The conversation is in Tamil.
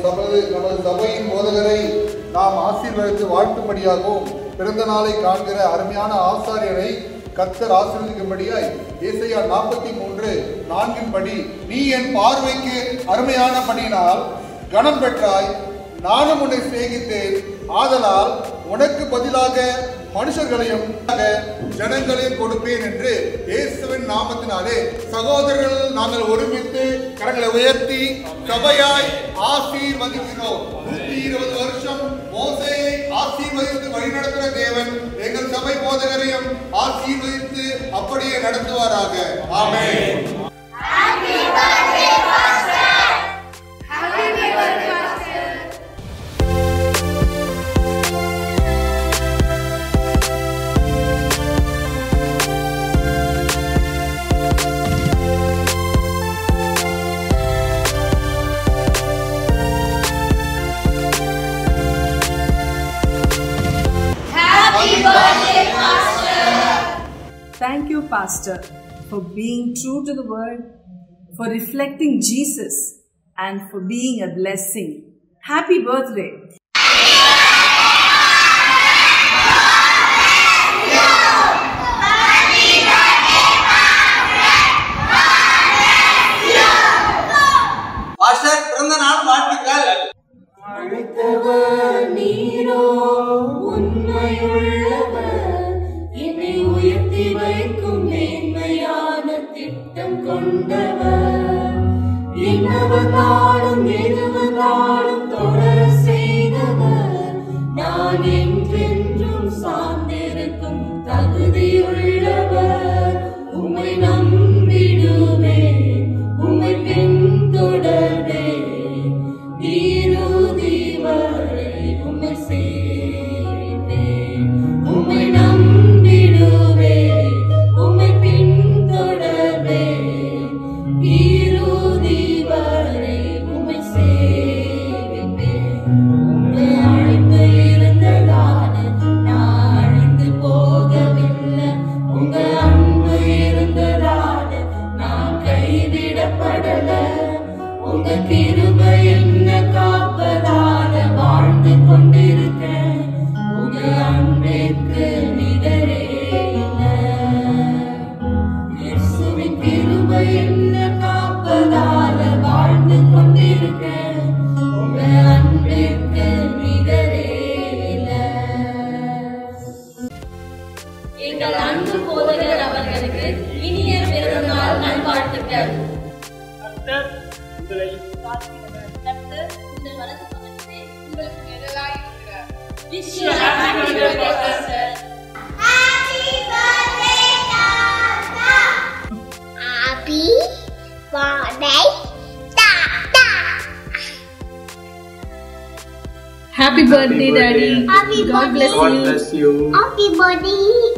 நமது சபையின் போதகரை நாம் ஆசீர்வதித்து வாழ்த்தும்படியாகவும் பிறந்த நாளை காண்கிற அருமையான ஆசாரியரை கர்த்தர் ஆசீர்வதிக்கும்படியாய் ஏசாயா 43:4 படி, நீ என் பார்வைக்கு அருமையான படியினால் கனம் பெற்றாய், நானும் உன்னை சிநேகித்தேன், ஆதலால் உனக்கு பதிலாக மனுஷர்களையும் ஜனங்களையும் கொடுப்பேன் என்று இயேசுவின் நாமத்தினாலே சகோதரர்கள் நாங்கள் ஒருமித்து கரங்களை உயர்த்தி சபையாய் ஆசீர்வதிக்கிறோம். 120 வருஷம் மோசேயை ஆசீர்வதித்து வழிநடத்துகிற தேவன் எங்கள் சபை போதகரையும் ஆசீர்வதித்து அப்படியே நடத்துவாராக. ஆமென். Thank you, Pastor, for being true to the word, for reflecting Jesus, and for being a blessing. Happy birthday. Pastor, பிறந்த நாள் வாழ்த்துக்கள். அழைத்தவர் நீரோ உண்மையுள்ளவர், என்னை உயர்த்தி வைக்கும் மேன்மையான திட்டம் கொண்டவர், என்னவனாலும் எதுவனாலும் தொடர செய்தவர், நான் என்றென்றும் சார்ந்திருக்கும் தகுதியுள்ளவர், உம்மை நம்பிடுவேன், உம்மை பின்தொடர்வேன், இறுதி வரை உம்மை சேவிப்பேன், உம்மை நம்பிடுவேன், உம்மை பின்தொடர்வேன், இறுதி வரை உம்மை சேவிப்பேன். உம்மை அழைப்பு இருந்ததால நான் அழிந்து போகவில்லை, உங்க அன்பு இருந்ததால நான் கைவிடப்படல, உங்க கிருபை என்ன காப்பதால வாழ்ந்து கொண்டிருக்கேன், உங்க அன்பிற்கு நிகரே இல்லை. இயேசுவின் கிருபை என்ன காப்பதால வாழ்ந்து கொண்டிருக்கேன், உங்க அன்பிற்கு நிகரே இல்லை. எங்கள் அன்பு போதகர் அவர்களுக்கு இனிய பிறந்தநாள் நல்வாழ்த்துக்கள். கர்த்தர் உங்கள் வலது பக்கத்திலே உங்களுக்கு நிழலாய் இருக்கிறார். Wish you happy birthday, Pastor. Happy birthday, Tata. Happy birthday, Tata. Happy birthday, Daddy. Happy God bless birthday. you. God bless you. Happy birthday.